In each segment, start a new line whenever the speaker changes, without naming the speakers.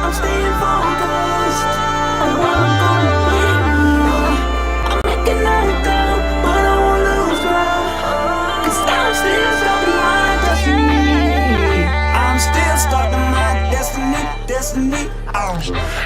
I'm staying focused on what I'm gonna be. I'm making that down, but I won't lose ground. 'Cause I'm still starting my destiny. I'm still starting my destiny.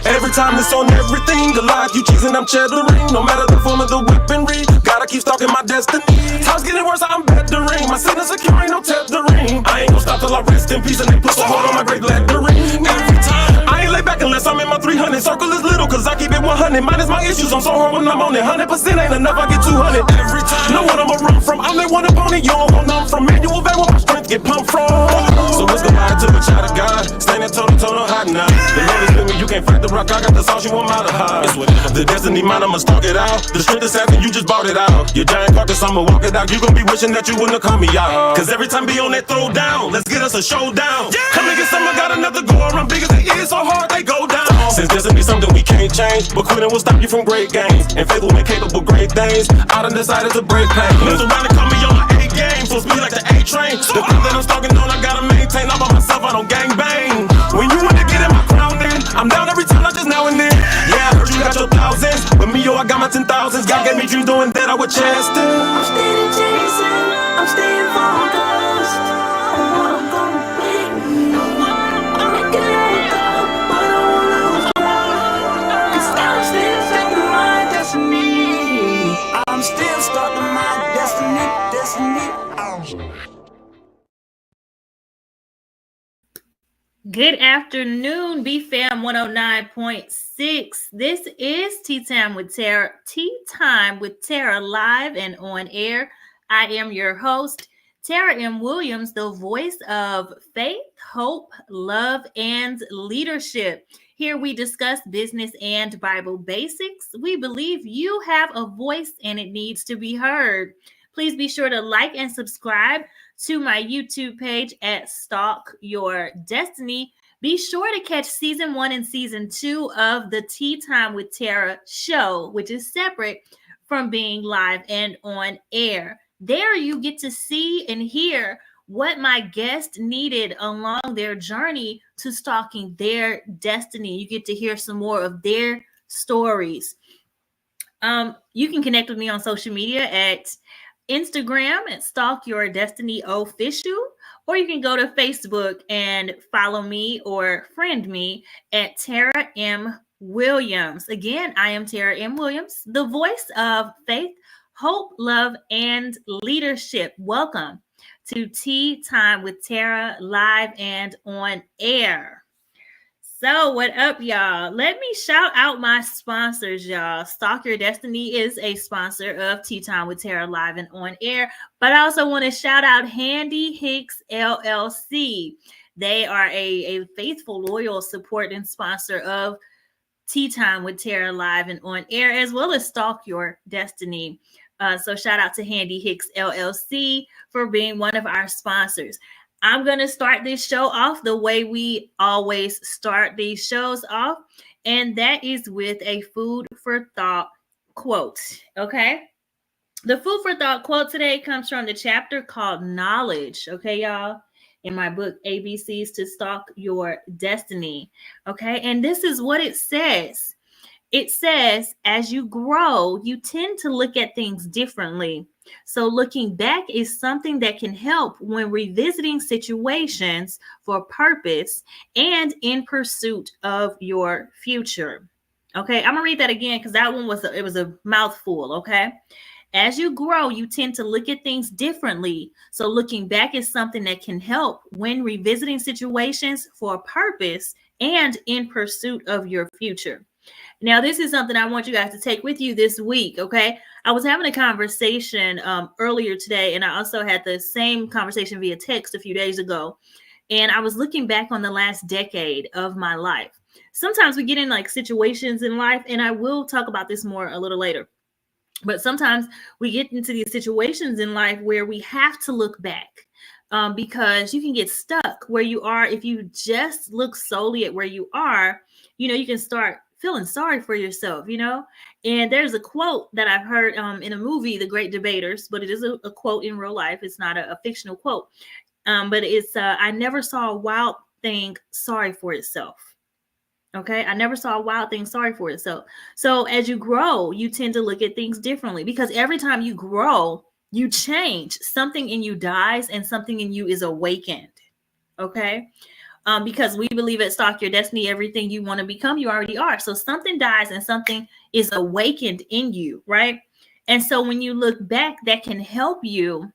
Every time it's on everything, alive, you cheesing, I'm cheddaring. No matter the form of the weaponry, gotta keep stalking my destiny. Time's getting worse, I'm bettering. My sin is secure, ain't no tethering. I ain't gon' stop till I rest in peace and they put a hold on my great lettering. Every time, I ain't lay back unless I'm in my 300. Circle is little, cause I keep it 100. Minus my issues, I'm so hard when I'm on it. 100% ain't enough, I get 200. Every time, know what I'ma run from. I'm that one opponent, you don't want none from. Manual vein where my strength get pumped from. So let's go high to a child of God. Standing toe to toe, no hiding out. The Lord is with me, you can't fight the rock. I got the sauce, you want my to hide. The destiny mine, I'ma stalk it out. The strength is happening, you just bought it out. Your giant carcass, I'ma walk it out. You gon' be wishing that you wouldn't have called me out. Cause every time be on that throw down, let's get us a showdown. Come and get some, I got another go around. Big as it is, so hard they go down. Since destiny something we can't change, but quitting will stop you from great gains. And faith will make capable great things. I done decided to break pain. Mess around and call me on my A game. Full speed like the A train. The thing that I'm stalking on, I gotta maintain. All by myself, I don't gang bang. When you want to get in my crown, then I'm down every time, not just now and then. Yeah, I heard you got your thousands, but me, yo, I got my 10,000s. God gave me dreams doing that, I would chest it.
I'm steady chasing, I'm staying focused on what I'm gonna be. I'm making it up, but I won't lose ground. 'Cause I'm still starting my destiny. I'm still starting my destiny.
Good afternoon, BFAM 109.6. This is Tea Time with Tara. Tea Time with Tara live and on air. I am your host, Tara M. Williams, the voice of faith, hope, love, and leadership. Here we discuss business and Bible basics. We believe you have a voice and it needs to be heard. Please be sure to like and subscribe to my YouTube page at Stalk Your Destiny. Be sure to catch season 1 and season 2 of the Tea Time with Tara show, which is separate from being live and on air. There you get to see and hear what my guest needed along their journey to stalking their destiny. You get to hear some more of their stories. You can connect with me on social media at Instagram at Stalk Your Destiny Official, or you can go to Facebook and follow me or friend me at Tara M. Williams. Again, I am Tara M. Williams, the voice of faith, hope, love, and leadership. Welcome to Tea Time with Tara live and on air. So what up, y'all? Let me shout out my sponsors, y'all. Stalk Your Destiny is a sponsor of Tea Time with Tara live and on air, but I also want to shout out Handy Hicks LLC. They are a faithful, loyal support and sponsor of Tea Time with Tara live and on air, as well as Stalk Your Destiny. So shout out to Handy Hicks LLC for being one of our sponsors. I'm going to start this show off the way we always start these shows off, and that is with a food for thought quote, okay? The food for thought quote today comes from the chapter called Knowledge, okay, y'all? In my book, ABCs to Stalk Your Destiny, okay? And this is what it says. It says, as you grow, you tend to look at things differently. So looking back is something that can help when revisiting situations for purpose and in pursuit of your future. Okay, I'm gonna read that again because that one was a mouthful. Okay, as you grow, you tend to look at things differently. So looking back is something that can help when revisiting situations for purpose and in pursuit of your future. Now, this is something I want you guys to take with you this week, okay? I was having a conversation earlier today, and I also had the same conversation via text a few days ago. And I was looking back on the last decade of my life. Sometimes we get in like situations in life, and I will talk about this more a little later. But sometimes we get into these situations in life where we have to look back because you can get stuck where you are. If you just look solely at where you are, you can start feeling sorry for yourself, And there's a quote that I've heard in a movie, The Great Debaters, but it is a quote in real life. It's not a fictional quote, but it's I never saw a wild thing sorry for itself. Okay. I never saw a wild thing sorry for itself. So as you grow, you tend to look at things differently because every time you grow, you change. Something in you dies and something in you is awakened. Okay. Because we believe at Stock Your Destiny, everything you want to become, you already are. So something dies and something is awakened in you, right? And so when you look back, that can help you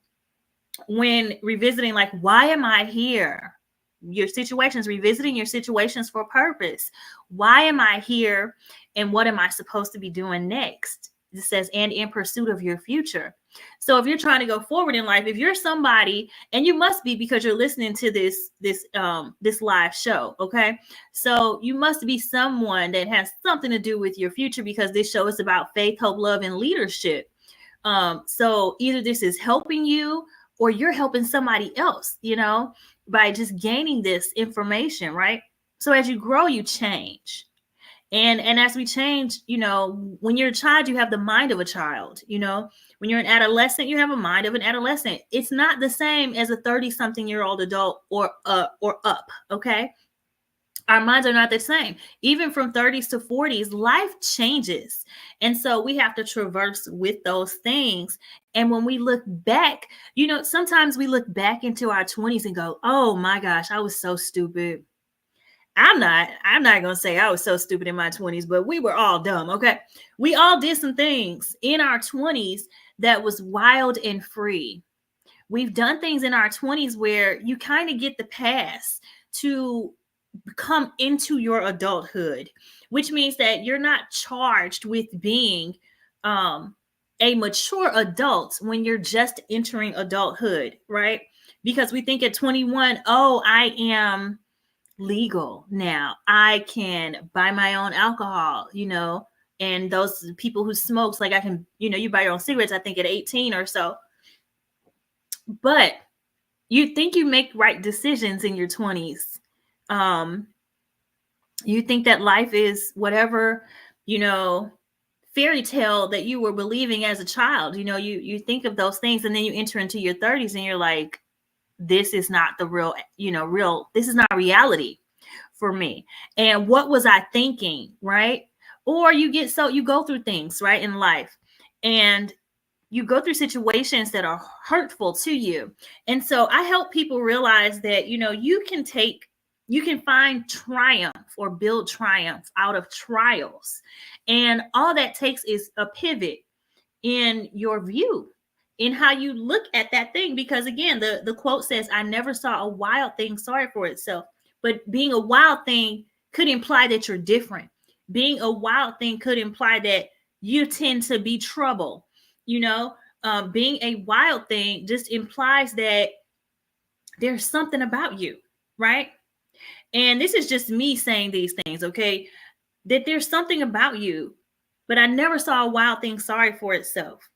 when revisiting, like, why am I here? Your situations, revisiting your situations for purpose. Why am I here? And what am I supposed to be doing next? It says, and in pursuit of your future. So if you're trying to go forward in life, if you're somebody, and you must be because you're listening to this live show, okay? So you must be someone that has something to do with your future because this show is about faith, hope, love, and leadership. So either this is helping you or you're helping somebody else, by just gaining this information, right? So as you grow, you change. And as we change, when you're a child, you have the mind of a child. When you're an adolescent, you have a mind of an adolescent. It's not the same as a 30-something-year-old adult or up, okay? Our minds are not the same. Even from 30s to 40s, life changes. And so we have to traverse with those things. And when we look back, sometimes we look back into our 20s and go, oh my gosh, I was so stupid. I'm not going to say I was so stupid in my 20s, but we were all dumb, okay? We all did some things in our 20s that was wild and free. We've done things in our 20s where you kind of get the pass to come into your adulthood, which means that you're not charged with being a mature adult when you're just entering adulthood, right? Because we think at 21, oh, I am legal now. I can buy my own alcohol, and those people who smokes, like I can, you buy your own cigarettes, I think at 18 or so. But you think you make right decisions in your 20s. You think that life is whatever, fairy tale that you were believing as a child. You think of those things, and then you enter into your 30s and you're like, this is not the real, this is not reality for me. And what was I thinking, right? Or you go through things, right, in life, and you go through situations that are hurtful to you. And so I help people realize that, you can find triumph or build triumph out of trials. And all that takes is a pivot in your view, in how you look at that thing. Because again, the quote says, I never saw a wild thing sorry for itself. But being a wild thing could imply that you're different. Being a wild thing could imply that you tend to be trouble. Being a wild thing just implies that there's something about you, right? And this is just me saying these things, okay? That there's something about you, but I never saw a wild thing sorry for itself.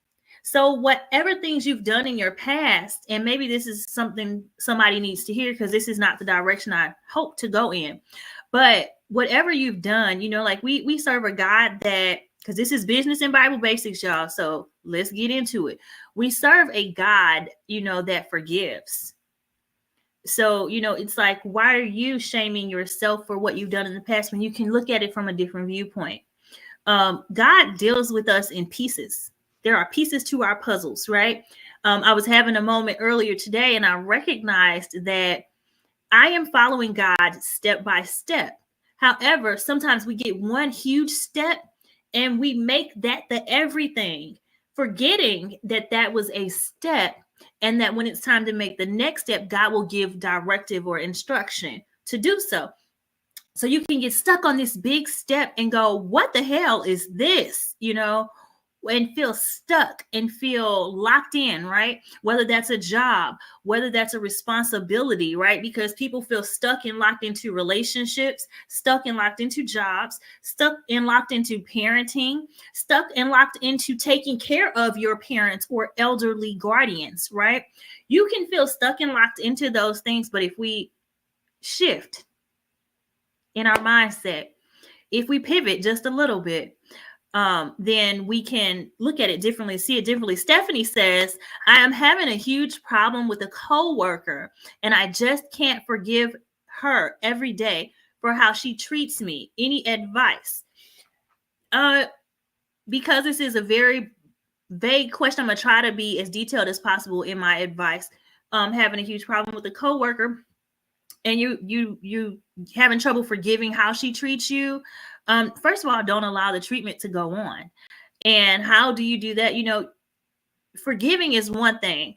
So whatever things you've done in your past, and maybe this is something somebody needs to hear because this is not the direction I hope to go in, but whatever you've done, like we serve a God that, because this is business and Bible basics, y'all. So let's get into it. We serve a God, that forgives. So, it's like, why are you shaming yourself for what you've done in the past when you can look at it from a different viewpoint? God deals with us in pieces. There are pieces to our puzzles, right? I was having a moment earlier today and I recognized that I am following God step by step. However, sometimes we get one huge step and we make that the everything, forgetting that that was a step, and that when it's time to make the next step, God will give directive or instruction to do so. So you can get stuck on this big step and go, what the hell is this? And feel stuck and feel locked in, right? Whether that's a job, whether that's a responsibility, right? Because people feel stuck and locked into relationships, stuck and locked into jobs, stuck and locked into parenting, stuck and locked into taking care of your parents or elderly guardians, right? You can feel stuck and locked into those things, but if we shift in our mindset, if we pivot just a little bit, then we can look at it differently, see it differently. Stephanie says, I am having a huge problem with a coworker and I just can't forgive her every day for how she treats me? Any advice? Because this is a very vague question, I'm gonna try to be as detailed as possible in my advice. Having a huge problem with a coworker, and you having trouble forgiving how she treats you. First of all, don't allow the treatment to go on. And how do you do that? Forgiving is one thing.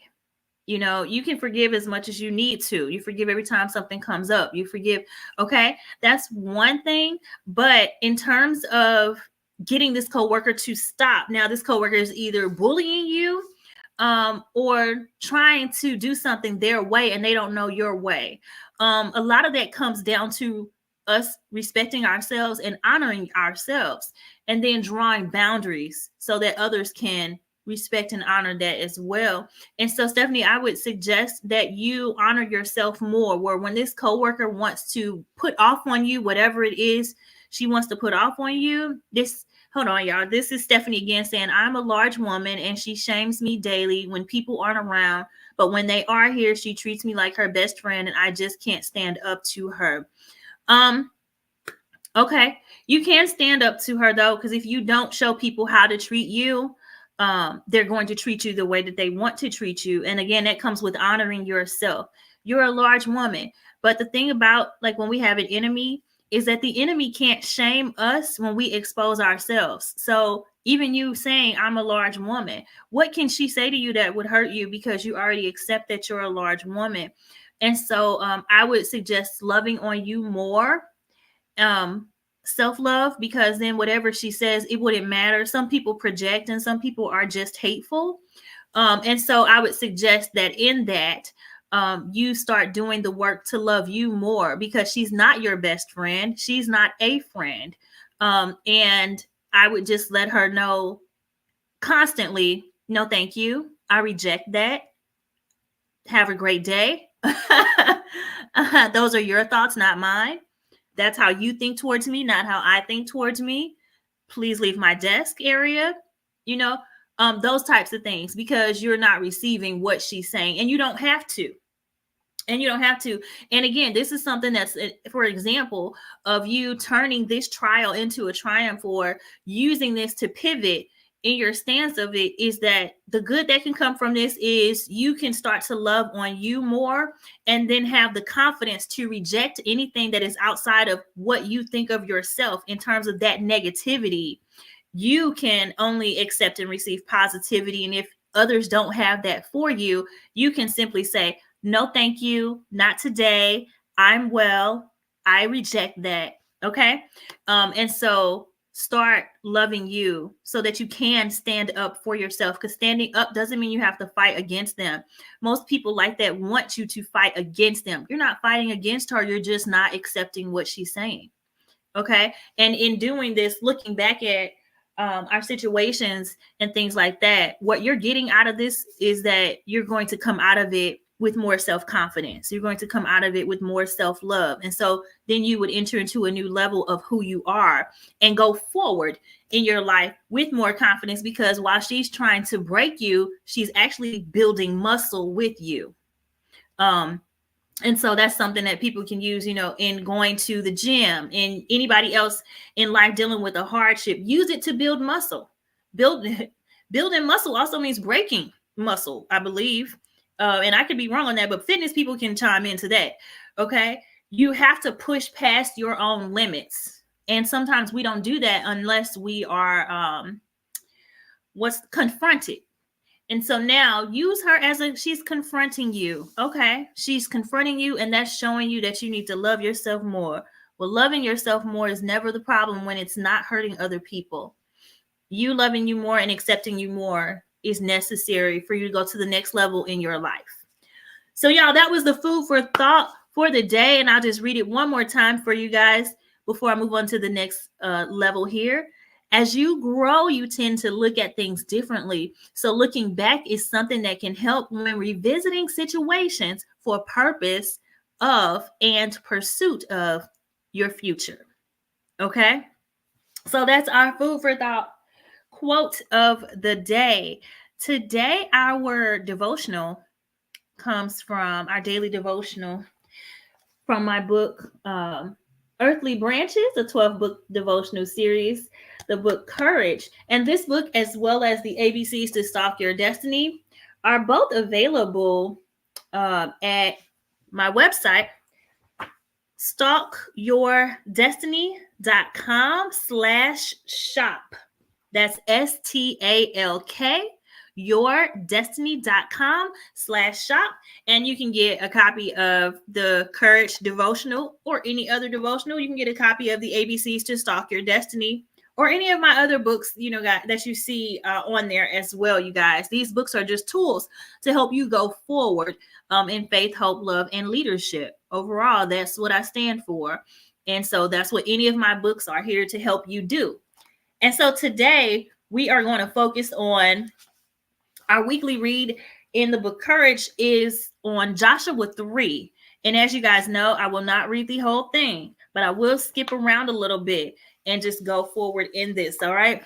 You can forgive as much as you need to. You forgive every time something comes up. You forgive. Okay, that's one thing. But in terms of getting this coworker to stop, now this coworker is either bullying you, or trying to do something their way, and they don't know your way. A lot of that comes down to us respecting ourselves and honoring ourselves, and then drawing boundaries so that others can respect and honor that as well. And so, Stephanie, I would suggest that you honor yourself more, where when this coworker wants to put off on you, whatever it is she wants to put off on you, hold on, y'all. This is Stephanie again saying, I'm a large woman and she shames me daily when people aren't around. But when they are here, she treats me like her best friend and I just can't stand up to her. Okay. You can stand up to her though, because if you don't show people how to treat you, they're going to treat you the way that they want to treat you. And again, that comes with honoring yourself. You're a large woman. But the thing about, like, when we have an enemy, is that the enemy can't shame us when we expose ourselves. So even you saying, I'm a large woman, what can she say to you that would hurt you, because you already accept that you're a large woman? And so I would suggest loving on you more. Self-love, because then whatever she says, it wouldn't matter. Some people project and some people are just hateful. And so I would suggest that in that, you start doing the work to love you more, because she's not your best friend. She's not a friend. And I would just let her know constantly, no, thank you. I reject that. Have a great day. Those are your thoughts, not mine. That's how you think towards me, not how I think towards me. Please leave my desk area, those types of things, because you're not receiving what she's saying, and you don't have to. And again, this is something that's, for example, of you turning this trial into a triumph, or using this to pivot in your stance of it, is that the good that can come from this is you can start to love on you more, and then have the confidence to reject anything that is outside of what you think of yourself in terms of that negativity. You can only accept and receive positivity. And if others don't have that for you, you can simply say, no, thank you. Not today. I'm well. I reject that. Okay. And so start loving you so that you can stand up for yourself, because standing up doesn't mean you have to fight against them. Most people like that want you to fight against them. You're not fighting against her. You're just not accepting what she's saying. Okay. And in doing this, looking back at our situations and things like that, what you're getting out of this is that you're going to come out of it with more self-confidence. You're going to come out of it with more self-love. And so then you would enter into a new level of who you are and go forward in your life with more confidence, because while she's trying to break you, she's actually building muscle with you. And so that's something that people can use, in going to the gym, and anybody else in life dealing with a hardship. Use it to build muscle. Building muscle also means breaking muscle, I believe. And I could be wrong on that, but fitness people can chime into that. Okay. You have to push past your own limits. And sometimes we don't do that unless we are confronted. And so now use her as she's confronting you. Okay. She's confronting you, and that's showing you that you need to love yourself more. Well, loving yourself more is never the problem when it's not hurting other people. You loving you more and accepting you more is necessary for you to go to the next level in your life. So y'all, that was the food for thought for the day. And I'll just read it one more time for you guys before I move on to the next level here. As you grow, you tend to look at things differently. So looking back is something that can help when revisiting situations for purpose of and pursuit of your future. Okay. So that's our food for thought quote of the day. Today, our devotional comes from our daily devotional from my book, Earthly Branches, a 12-book devotional series, the book Courage, and this book, as well as the ABCs to Stalk Your Destiny, are both available at my website, stalkyourdestiny.com/shop. That's STALK yourdestiny.com/shop, and you can get a copy of the Courage devotional or any other devotional. You can get a copy of the ABCs to Stalk Your Destiny or any of my other books, that you see on there as well. You guys, these books are just tools to help you go forward in faith, hope, love, and leadership. Overall, that's what I stand for, and so that's what any of my books are here to help you do. And so today we are going to focus on our weekly read in the book Courage is on Joshua 3. And as you guys know, I will not read the whole thing, but I will skip around a little bit and just go forward in this. All right.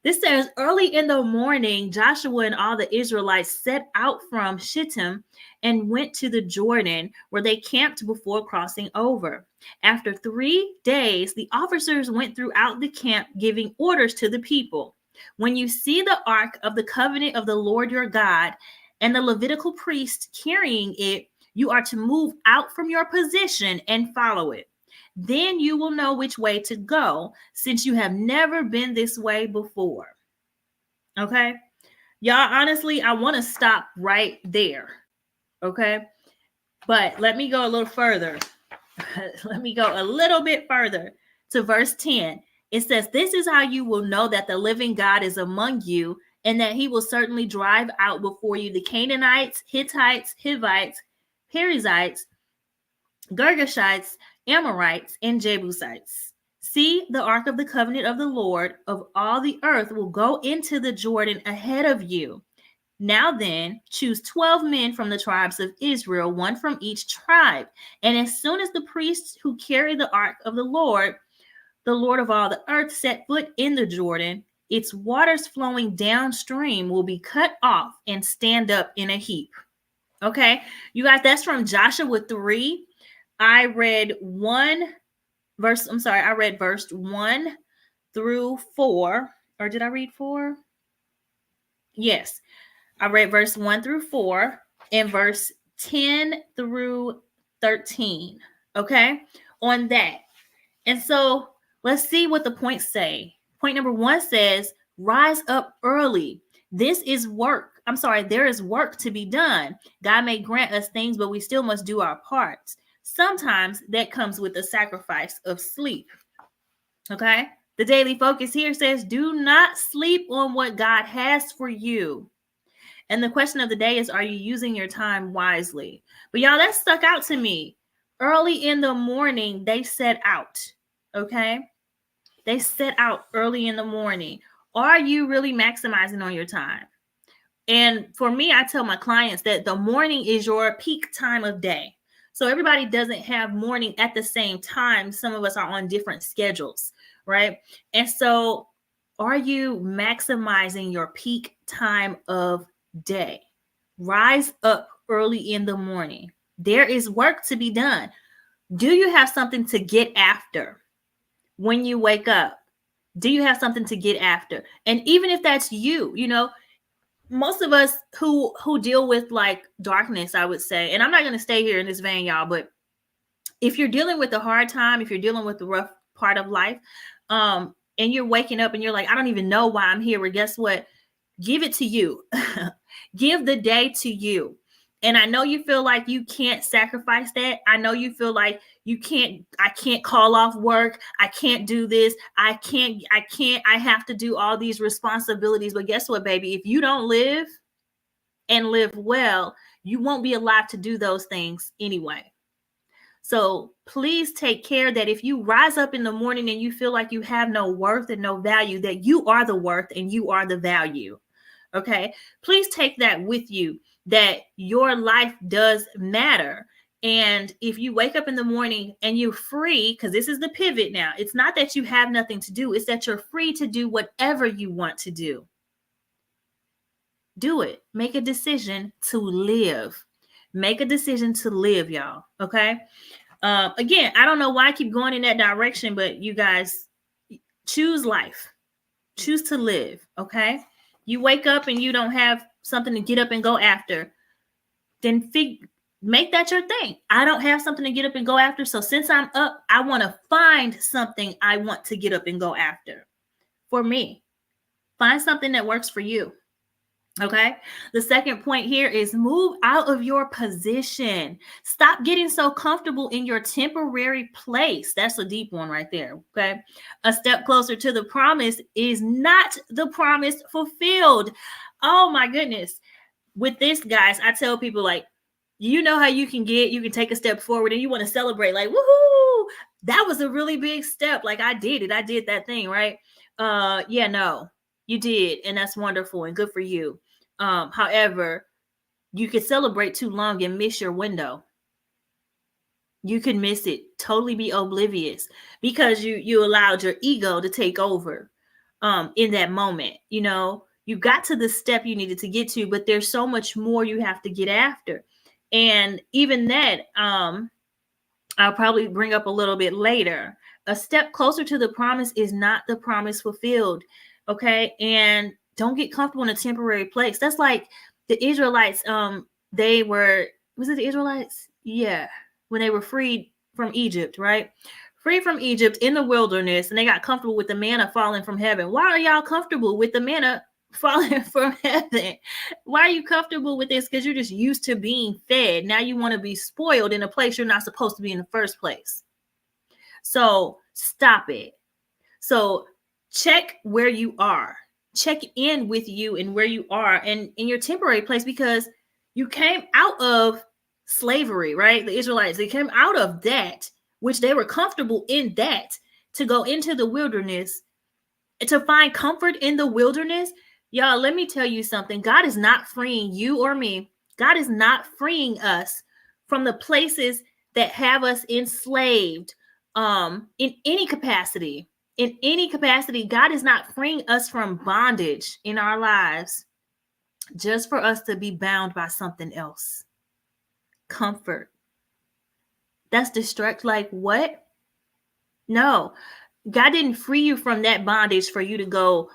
This says, early in the morning, Joshua and all the Israelites set out from Shittim and went to the Jordan, where they camped before crossing over. After 3 days, the officers went throughout the camp, giving orders to the people. When you see the ark of the covenant of the Lord your God and the Levitical priest carrying it, you are to move out from your position and follow it. Then you will know which way to go, since you have never been this way before. Okay? Y'all, honestly, I want to stop right there. Okay? But let me go a little further. Let me go a little bit further to verse 10. It says, this is how you will know that the living God is among you, and that he will certainly drive out before you the Canaanites, Hittites, Hivites, Perizzites, Girgashites, Amorites, and Jebusites. See, the ark of the covenant of the Lord of all the earth will go into the Jordan ahead of you. Now then, choose 12 men from the tribes of Israel, one from each tribe. And as soon as the priests who carry the ark of the Lord of all the earth, set foot in the Jordan, its waters flowing downstream will be cut off and stand up in a heap. Okay, you guys, that's from Joshua 3. I read verse 1 through 4. Or did I read 4? Yes. I read verse 1 through 4 and verse 10 through 13. Okay, on that. And so let's see what the points say. Point number 1 says, rise up early. There is work to be done. God may grant us things, but we still must do our parts. Sometimes that comes with the sacrifice of sleep. Okay. The daily focus here says, do not sleep on what God has for you. And the question of the day is, are you using your time wisely? But y'all, that stuck out to me. Early in the morning, they set out. Okay. They set out early in the morning. Are you really maximizing on your time? And for me, I tell my clients that the morning is your peak time of day. So everybody doesn't have morning at the same time. Some of us are on different schedules, right? And so are you maximizing your peak time of day? Rise up early in the morning. There is work to be done. Do you have something to get after when you wake up? Do you have something to get after? And even if that's you, most of us who deal with like darkness, I would say, and I'm not going to stay here in this vein, y'all, but if you're dealing with a hard time, if you're dealing with the rough part of life, and you're waking up and you're like, I don't even know why I'm here. Well, guess what? Give it to you. Give the day to you. And I know you feel like you can't sacrifice that. I know you feel like I can't call off work. I can't do this. I have to do all these responsibilities. But guess what, baby? If you don't live and live well, you won't be alive to do those things anyway. So please take care that if you rise up in the morning and you feel like you have no worth and no value, that you are the worth and you are the value. Okay. Please take that with you, that your life does matter. And if you wake up in the morning and you're free, because this is the pivot now, it's not that you have nothing to do. It's that you're free to do whatever you want to do. Do it. Make a decision to live. Make a decision to live, y'all. Okay. Again, I don't know why I keep going in that direction, but you guys choose life, choose to live. Okay. You wake up and you don't have something to get up and go after, then make that your thing. I don't have something to get up and go after. So since I'm up, I want to find something I want to get up and go after. For me, find something that works for you. Okay. The second point here is move out of your position. Stop getting so comfortable in your temporary place. That's a deep one right there. Okay. A step closer to the promise is not the promise fulfilled. Oh my goodness. With this, guys, I tell people, like, you know how you can take a step forward and you want to celebrate, like, woohoo, that was a really big step. Like, I did it. I did that thing, right? Yeah, no, you did. And that's wonderful and good for you. However, you could celebrate too long and miss your window. You could miss it, totally be oblivious because you allowed your ego to take over in that moment. You know, you got to the step you needed to get to, but there's so much more you have to get after. And even that, I'll probably bring up a little bit later. A step closer to the promise is not the promise fulfilled. Okay. And don't get comfortable in a temporary place. That's like the Israelites. Was it the Israelites? Yeah. When they were freed from Egypt, right? Free from Egypt in the wilderness, and they got comfortable with the manna falling from heaven. Why are y'all comfortable with the manna falling from heaven? Why are you comfortable with this? Because you're just used to being fed. Now you want to be spoiled in a place you're not supposed to be in the first place. So stop it. So check where you are. Check in with you and where you are and in your temporary place, because you came out of slavery, right? The Israelites, they came out of that, which they were comfortable in, that to go into the wilderness, to find comfort in the wilderness. Y'all, let me tell you something. God is not freeing you or me. God is not freeing us from the places that have us enslaved in any capacity. In any capacity, God is not freeing us from bondage in our lives just for us to be bound by something else. Comfort. That's destruct. Like what? No, God didn't free you from that bondage for you to go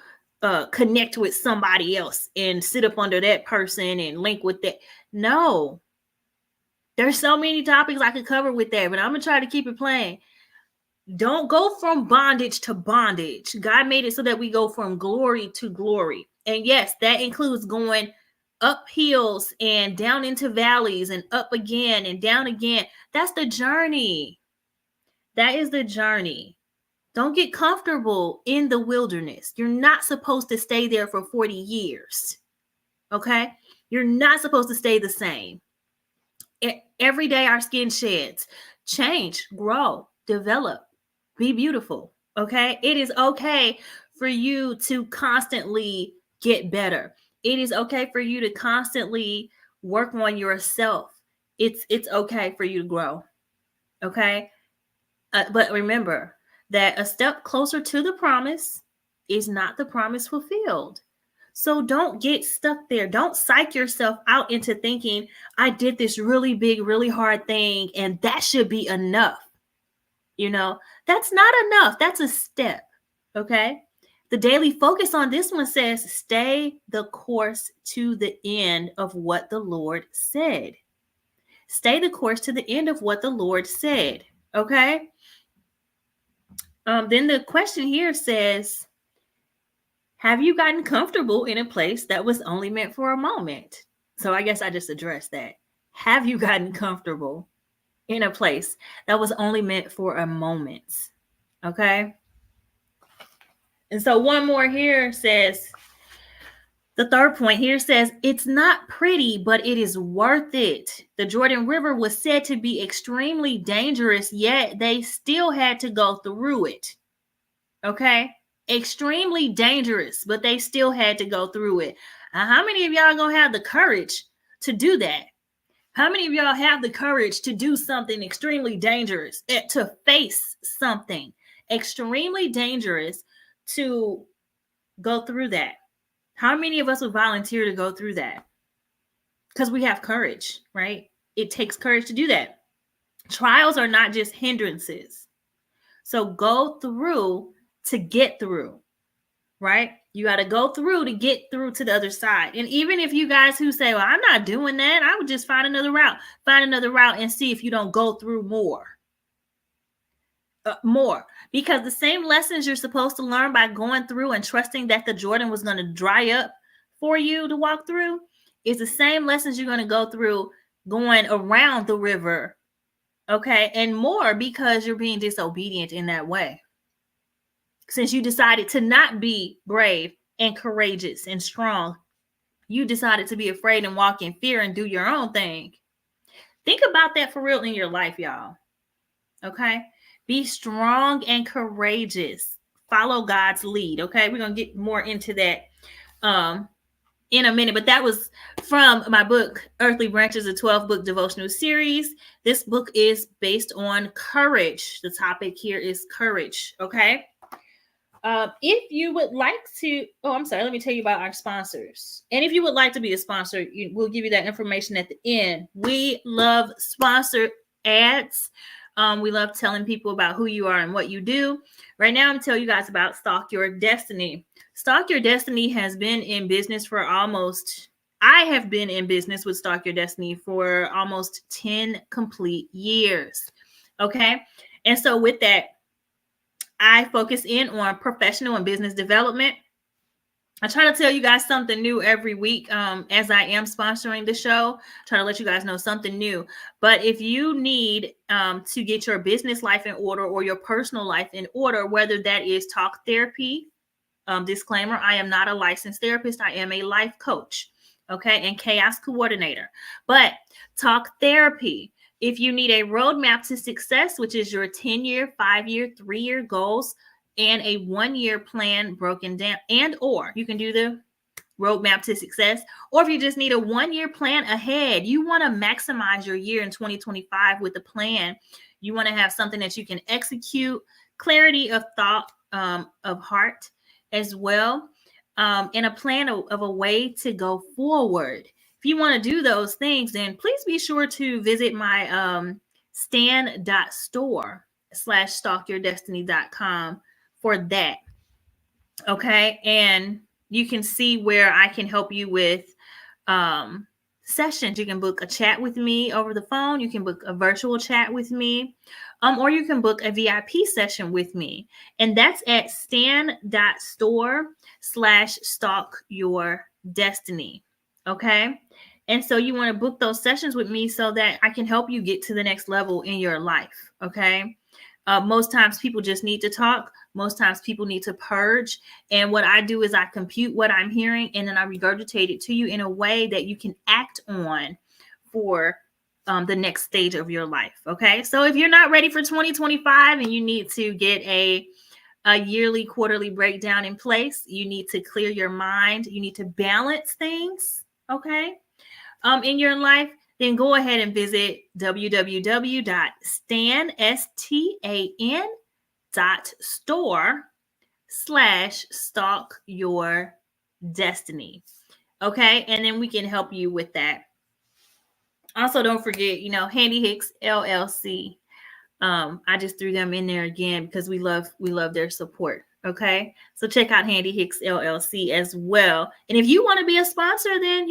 connect with somebody else and sit up under that person and link with that. No, there's so many topics I could cover with that, but I'm gonna try to keep it plain. Don't go from bondage to bondage. God made it so that we go from glory to glory. And yes, that includes going up hills and down into valleys and up again and down again. That's the journey. That is the journey. Don't get comfortable in the wilderness. You're not supposed to stay there for 40 years. Okay? You're not supposed to stay the same. Every day our skin sheds. Change, grow, develop. Be beautiful. Okay. It is okay for you to constantly get better. It is okay for you to constantly work on yourself. It's okay for you to grow. Okay. But remember that a step closer to the promise is not the promise fulfilled. So don't get stuck there. Don't psych yourself out into thinking, I did this really big, really hard thing, and that should be enough. You know, that's not enough. That's a step. Okay. The daily focus on this one says, stay the course to the end of what the Lord said. Stay the course to the end of what the Lord said. Okay. Then the question here says, have you gotten comfortable in a place that was only meant for a moment? So I guess I just addressed that. Have you gotten comfortable in a place that was only meant for a moment? Okay. And so one more here says, the third point here says, it's not pretty, but it is worth it. The Jordan River was said to be extremely dangerous, yet they still had to go through it. Okay. Extremely dangerous, but they still had to go through it. How many of y'all gonna have the courage to do that? How many of y'all have the courage to do something extremely dangerous, to face something extremely dangerous, to go through that? How many of us would volunteer to go through that? Because we have courage, right? It takes courage to do that. Trials are not just hindrances. So go through to get through, right? You got to go through to get through to the other side. And even if you guys who say, well, I'm not doing that, I would just find another route and see if you don't go through more. Because the same lessons you're supposed to learn by going through and trusting that the Jordan was going to dry up for you to walk through is the same lessons you're going to go through going around the river, okay? And more because you're being disobedient in that way. Since you decided to not be brave and courageous and strong, you decided to be afraid and walk in fear and do your own thing. Think about that for real in your life, y'all. Okay? Be strong and courageous. Follow God's lead. Okay? We're going to get more into that in a minute. But that was from my book, Earthly Branches, a 12-book devotional series. This book is based on courage. The topic here is courage. Okay? If you would like to, let me tell you about our sponsors. And if you would like to be a sponsor, we'll give you that information at the end. We love sponsor ads. We love telling people about who you are and what you do. Right now, I'm telling you guys about Stalk Your Destiny. Stalk Your Destiny has been in business for I have been in business with Stalk Your Destiny for almost 10 complete years. Okay. And so with that, I focus in on professional and business development. I try to tell you guys something new every week as I am sponsoring the show. Try to let you guys know something new. But if you need to get your business life in order or your personal life in order, whether that is talk therapy, disclaimer, I am not a licensed therapist. I am a life coach, okay, and chaos coordinator. But talk therapy. If you need a roadmap to success, which is your 10-year, 5-year, 3-year goals, and a 1-year plan broken down, or you can do the roadmap to success, or if you just need a 1-year plan ahead, you want to maximize your year in 2025 with a plan. You want to have something that you can execute, clarity of thought, of heart as well, and a plan of a way to go forward. If you want to do those things, then please be sure to visit my stan.store/stalkyourdestiny.com for that. Okay. And you can see where I can help you with sessions. You can book a chat with me over the phone. You can book a virtual chat with me, or you can book a VIP session with me. And that's at stan.store/stalkyourdestiny. Okay. And so you want to book those sessions with me so that I can help you get to the next level in your life. Okay. Most times people just need to talk. Most times people need to purge. And what I do is I compute what I'm hearing and then I regurgitate it to you in a way that you can act on for the next stage of your life. Okay. So if you're not ready for 2025 and you need to get a yearly, quarterly breakdown in place, you need to clear your mind. You need to balance things. Okay. In your life, then go ahead and visit www.stan.store/stalkyourdestiny. Okay. And then we can help you with that. Also, don't forget, Handy Hicks LLC. I just threw them in there again because we love their support. Okay. So check out Handy Hicks LLC as well. And if you want to be a sponsor, then,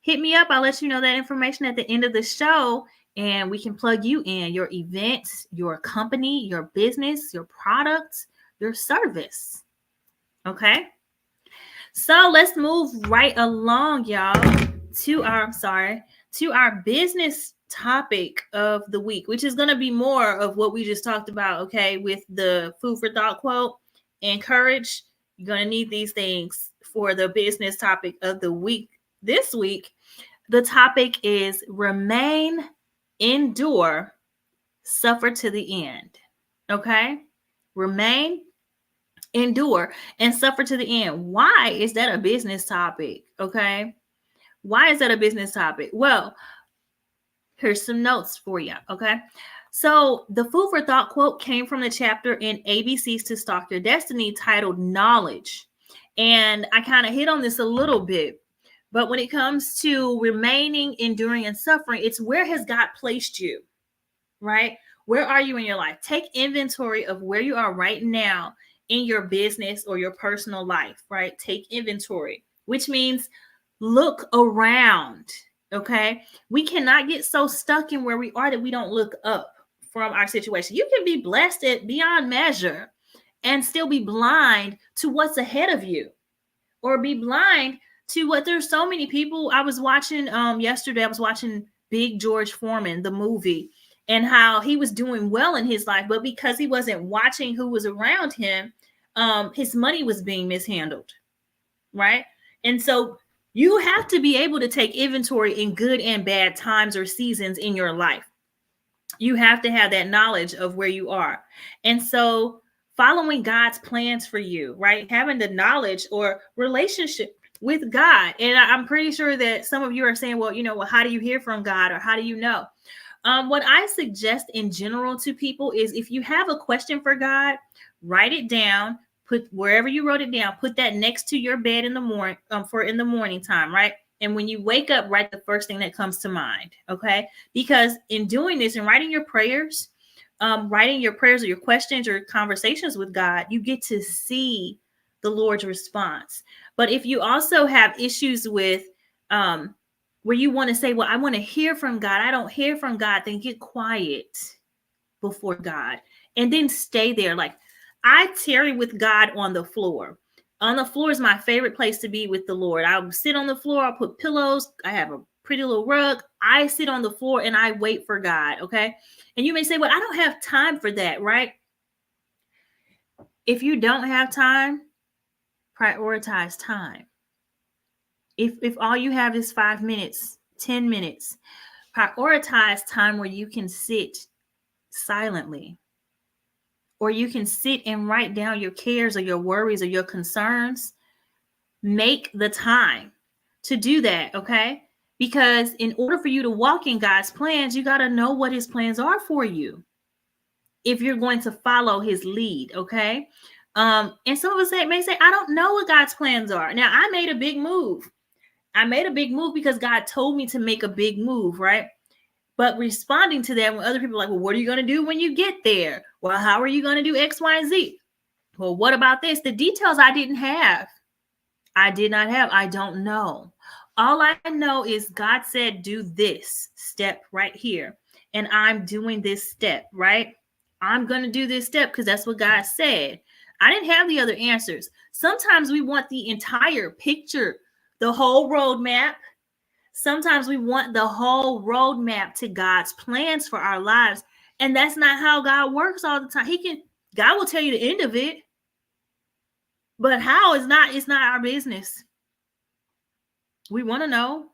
hit me up. I'll let you know that information at the end of the show and we can plug you in your event, your company, your business, your product, your service. Okay. So let's move right along, y'all, to our business topic of the week, which is going to be more of what we just talked about. Okay. With the food for thought quote and courage, you're going to need these things for the business topic of the week. This week, the topic is remain, endure, suffer to the end. Okay? Remain, endure, and suffer to the end. Why is that a business topic? Okay? Why is that a business topic? Well, here's some notes for you. Okay? So the food for thought quote came from the chapter in ABCs to Stalk Your Destiny titled Knowledge. And I kind of hit on this a little bit. But when it comes to remaining, enduring, and suffering, it's where has God placed you? right? Where are you in your life? Take inventory of where you are right now in your business or your personal life, right? Take inventory, which means look around, okay? We cannot get so stuck in where we are that we don't look up from our situation. You can be blessed at beyond measure and still be blind to what's ahead of you, or be blind to what there's so many people. I was watching yesterday, I was watching Big George Foreman, the movie, and how he was doing well in his life, but because he wasn't watching who was around him, his money was being mishandled, right? And so you have to be able to take inventory in good and bad times or seasons in your life. You have to have that knowledge of where you are. And so following God's plans for you, right? Having the knowledge or relationship with God. And I'm pretty sure that some of you are saying, well, well, how do you hear from God, or how do you know? What I suggest in general to people is, if you have a question for God, write it down, put wherever you wrote it down, put that next to your bed in the morning, for in the morning time, right? And when you wake up, write the first thing that comes to mind, okay? Because in doing this and writing your prayers or your questions or conversations with God, you get to see the Lord's response. But if you also have issues with where you want to say, well, I want to hear from God, I don't hear from God, then get quiet before God and then stay there. Like, I tarry with God on the floor. On the floor is my favorite place to be with the Lord. I'll sit on the floor, I'll put pillows, I have a pretty little rug. I sit on the floor and I wait for God, okay? And you may say, well, I don't have time for that, right? If you don't have time, prioritize time. If all you have is 5 minutes, 10 minutes, prioritize time where you can sit silently, or you can sit and write down your cares or your worries or your concerns. Make the time to do that, okay? Because in order for you to walk in God's plans, you got to know what his plans are for you if you're going to follow his lead, okay? And some of us may say, I don't know what God's plans are. Now, I made a big move. I made a big move because God told me to make a big move, right? But responding to that, when other people are like, well, what are you going to do when you get there? Well, how are you going to do X, Y, and Z? Well, what about this? The details I didn't have. I did not have. I don't know. All I know is God said, do this step right here. And I'm doing this step, right? I'm going to do this step because that's what God said. I didn't have the other answers. Sometimes we want the entire picture, the whole roadmap. Sometimes we want the whole roadmap to God's plans for our lives. And that's not how God works all the time. God will tell you the end of it. But how is not, it's not our business. We want to know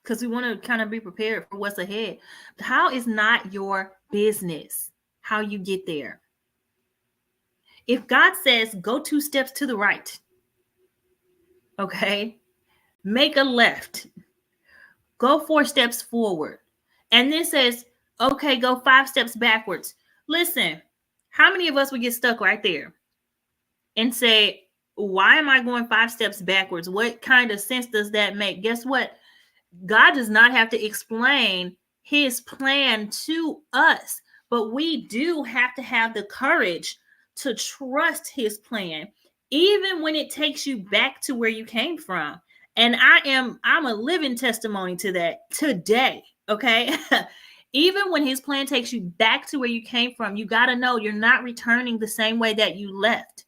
because we want to kind of be prepared for what's ahead. But how is not your business, how you get there. If God says, go 2 steps to the right, okay, make a left, go 4 steps forward, and then says, okay, go 5 steps backwards. Listen, how many of us would get stuck right there and say, why am I going 5 steps backwards? What kind of sense does that make? Guess what? God does not have to explain his plan to us, but we do have to have the courage to trust his plan, even when it takes you back to where you came from. And I'm a living testimony to that today. Okay. Even when his plan takes you back to where you came from, you got to know you're not returning the same way that you left.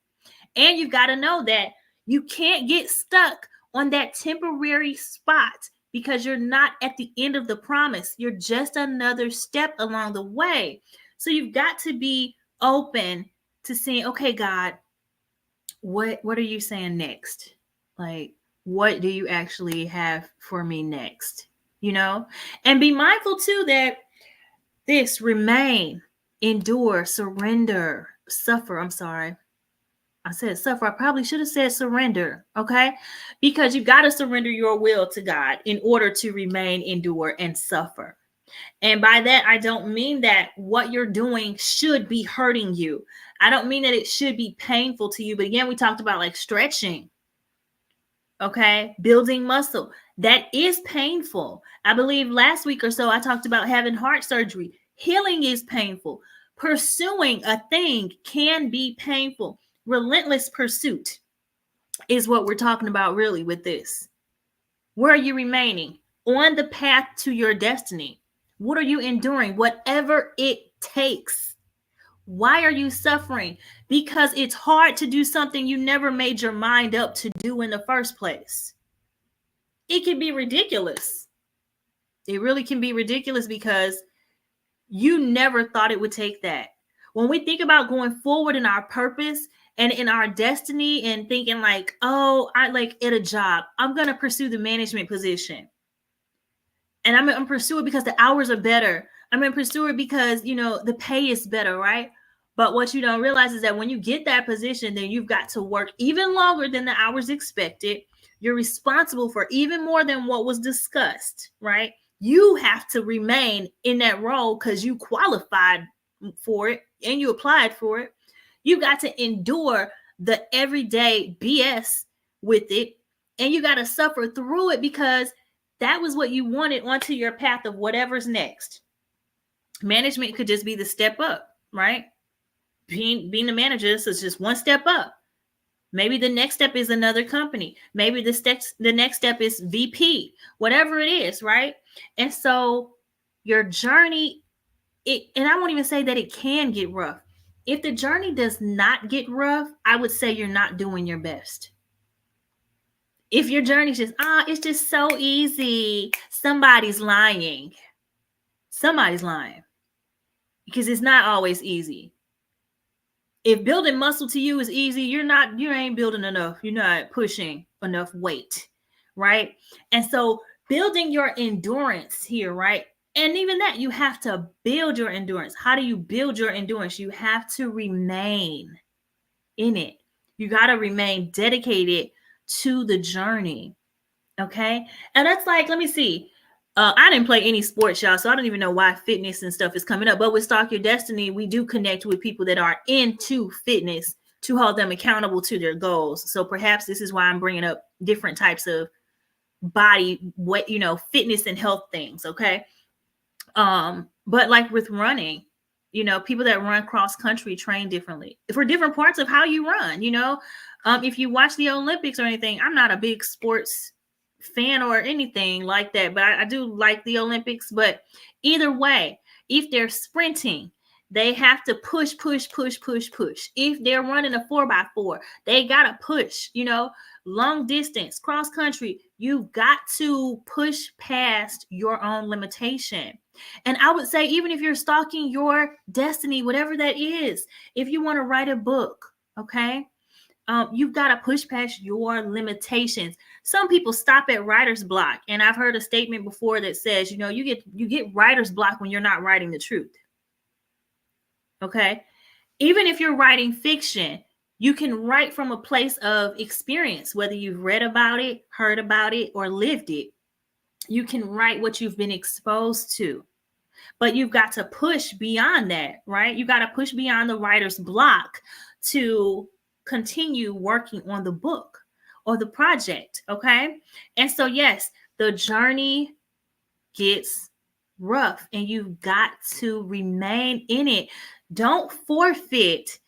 And you've got to know that you can't get stuck on that temporary spot because you're not at the end of the promise. You're just another step along the way. So you've got to be open to saying, okay, God, what are you saying next? Like, what do you actually have for me next? And be mindful too that this remain, endure, surrender, suffer. I'm sorry. I said suffer. I probably should have said surrender. Okay. Because you've got to surrender your will to God in order to remain, endure, and suffer. And by that, I don't mean that what you're doing should be hurting you. I don't mean that it should be painful to you. But again, we talked about like stretching. Okay. Building muscle. That is painful. I believe last week or so, I talked about having heart surgery. Healing is painful. Pursuing a thing can be painful. Relentless pursuit is what we're talking about really with this. Where are you remaining? On the path to your destiny. What are you enduring? Whatever it takes. Why are you suffering? Because it's hard to do something you never made your mind up to do in the first place. It can be ridiculous. It really can be ridiculous because you never thought it would take that. When we think about going forward in our purpose and in our destiny and thinking like, oh, I like at a job, I'm going to pursue the management position. And I'm going to pursue it because the hours are better. I'm going to pursue it because, the pay is better, right? But what you don't realize is that when you get that position, then you've got to work even longer than the hours expected. You're responsible for even more than what was discussed, right? You have to remain in that role because you qualified for it and you applied for it. You got to endure the everyday BS with it, and you got to suffer through it because that was what you wanted onto your path of whatever's next. Management could just be the step up, right? Being the manager is just one step up. Maybe the next step is another company. Maybe the next step is VP, whatever it is, right? And so your journey, and I won't even say that it can get rough. If the journey does not get rough, I would say you're not doing your best. If your journey's just, it's just so easy, somebody's lying. Somebody's lying. Because it's not always easy. If building muscle to you is easy, you ain't building enough. You're not pushing enough weight, right? And so building your endurance here, right? And even that, you have to build your endurance. How do you build your endurance? You have to remain in it. You got to remain dedicated to the journey, okay? And that's like, let me see. I didn't play any sports, y'all, so I don't even know why fitness and stuff is coming up. But with Stalk Your Destiny, we do connect with people that are into fitness to hold them accountable to their goals. So perhaps this is why I'm bringing up different types of body, fitness and health things, okay? But like with running, people that run cross country train differently for different parts of how you run. If you watch the Olympics or anything, I'm not a big sports fan or anything like that, but I do like the Olympics. But either way, if they're sprinting, they have to push. If they're running a 4x4, they gotta push. Long distance, cross country, you've got to push past your own limitation. And I would say, even if you're stalking your destiny, whatever that is, if you want to write a book, okay, you've got to push past your limitations. Some people stop at writer's block, and I've heard a statement before that says, you get writer's block when you're not writing the truth. Okay, even if you're writing fiction, you can write from a place of experience, whether you've read about it, heard about it, or lived it. You can write what you've been exposed to, but you've got to push beyond that, right? You got to push beyond the writer's block to continue working on the book or the project, okay? And so, yes, the journey gets rough and you've got to remain in it. Don't forfeit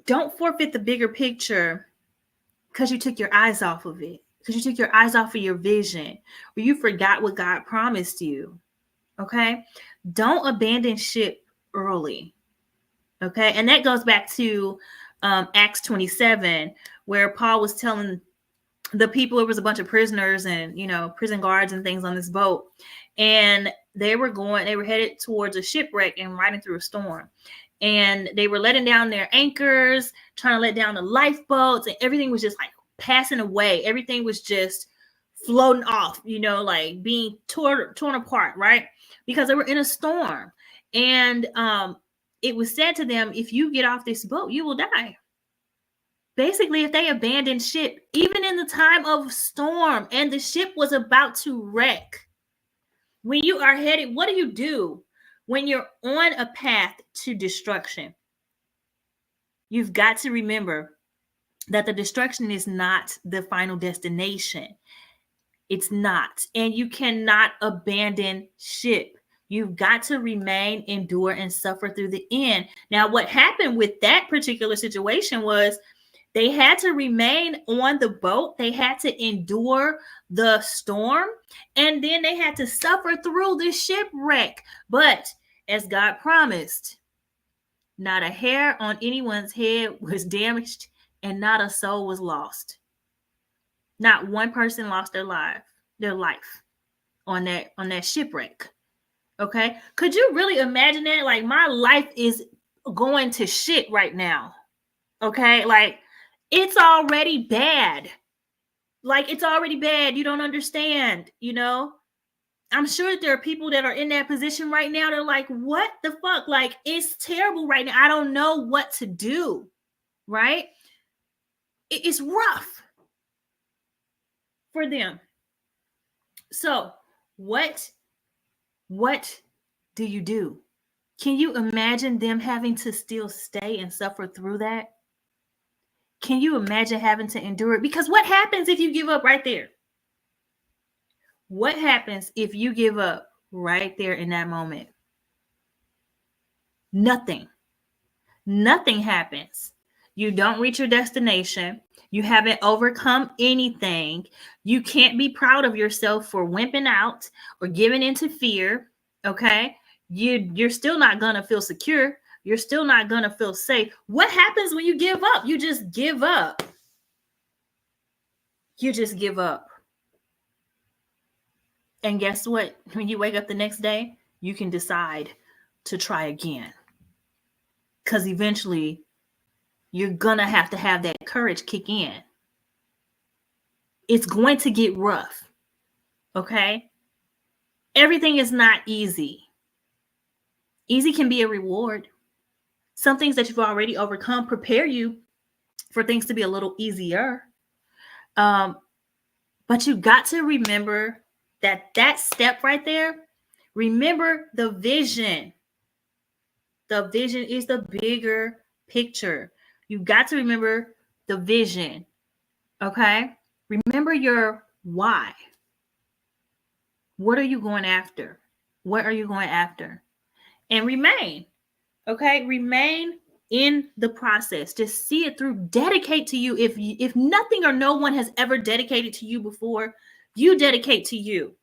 the bigger picture because you took your eyes off of it, because you took your eyes off of your vision, or you forgot what God promised you, okay? Don't abandon ship early, okay? And that goes back to Acts 27, where Paul was telling the people, it was a bunch of prisoners and, prison guards and things on this boat. And they were headed towards a shipwreck and riding through a storm. And they were letting down their anchors, trying to let down the lifeboats, and everything was just like passing away. Everything was just floating off, like being torn apart, right? Because they were in a storm. And it was said to them, if you get off this boat, you will die. Basically, if they abandoned ship, even in the time of storm, and the ship was about to wreck, when you are headed, what do you do when you're on a path to destruction? You've got to remember that the destruction is not the final destination. It's not. And you cannot abandon ship. You've got to remain, endure, and suffer through the end. Now, what happened with that particular situation was they had to remain on the boat. They had to endure the storm, and then they had to suffer through the shipwreck. But as God promised, not a hair on anyone's head was damaged, and not a soul was lost. Not one person lost their life on that shipwreck. Okay? Could you really imagine that? Like, my life is going to shit right now. Okay? Like, it's already bad. Like, it's already bad. You don't understand, you know? I'm sure that there are people that are in that position right now. They're like, what the fuck? Like, it's terrible right now. I don't know what to do, right? It's rough for them. So what do you do? Can you imagine them having to still stay and suffer through that? Can you imagine having to endure it? Because what happens if you give up right there? What happens if you give up right there in that moment? Nothing. Nothing happens. You don't reach your destination. You haven't overcome anything. You can't be proud of yourself for wimping out or giving into fear. Okay. You're still not going to feel secure. You're still not going to feel safe. What happens when you give up? You just give up. You just give up. And guess what? When you wake up the next day, you can decide to try again. Because eventually, you're going to have that courage kick in. It's going to get rough. Okay? Everything is not easy. Easy can be a reward. Some things that you've already overcome prepare you for things to be a little easier. But you got to remember that step right there, remember the vision. The vision is the bigger picture. You got to remember the vision. Okay? Remember your why. What are you going after? What are you going after? And remain. Okay? Remain in the process. Just see it through. Dedicate to you. If nothing or no one has ever dedicated to you before, you dedicate to you.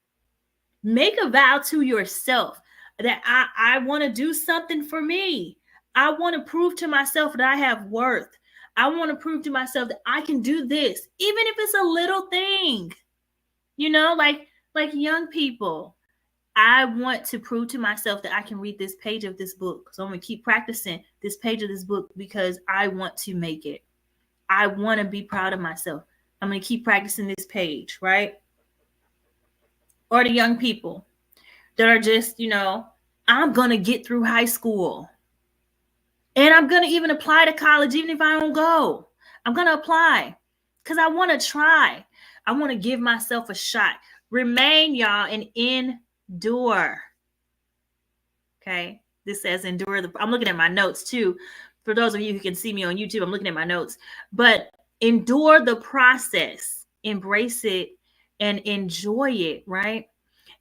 Make a vow to yourself that I want to do something for me. I want to prove to myself that I have worth. I want to prove to myself that I can do this, even if it's a little thing. You know, like young people. I want to prove to myself that I can read this page of this book. So I'm going to keep practicing this page of this book because I want to make it. I want to be proud of myself. I'm going to keep practicing this page, right? Or the young people that are just, I'm going to get through high school. And I'm going to even apply to college, even if I don't go. I'm going to apply because I want to try. I want to give myself a shot. Remain, y'all, and endure. Okay. This says endure. I'm looking at my notes too. For those of you who can see me on YouTube, I'm looking at my notes. But endure the process. Embrace it and enjoy it, right?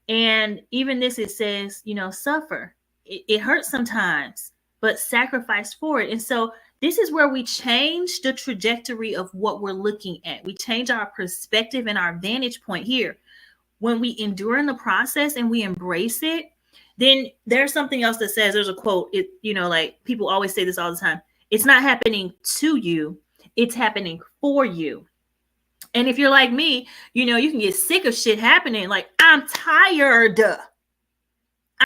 And even this, it says, suffer. It hurts sometimes, but sacrifice for it. And so this is where we change the trajectory of what we're looking at. We change our perspective and our vantage point here. When we endure in the process and we embrace it, then there's something else that says, there's a quote, like people always say this all the time. It's not happening to you. It's happening for you. And if you're like me, you can get sick of shit happening. Like, I'm tired.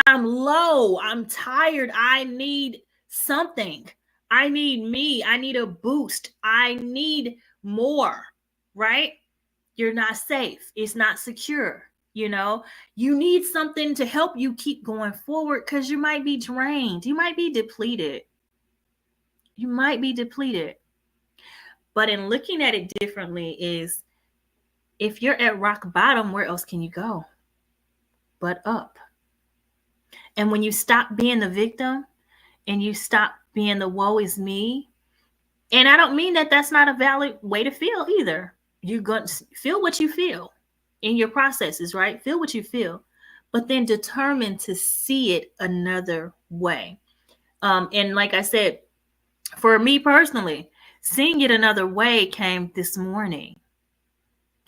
I'm low. I'm tired. I need something. I need me. I need a boost. I need more, right? You're not safe. It's not secure. You need something to help you keep going forward because you might be drained. You might be depleted. But in looking at it differently is, if you're at rock bottom, where else can you go but up? And when you stop being the victim and you stop being the woe is me, and I don't mean that that's not a valid way to feel either. You're going to feel what you feel in your processes, right? Feel what you feel. but then determined to see it another way. And like I said, for me personally, seeing it another way came this morning.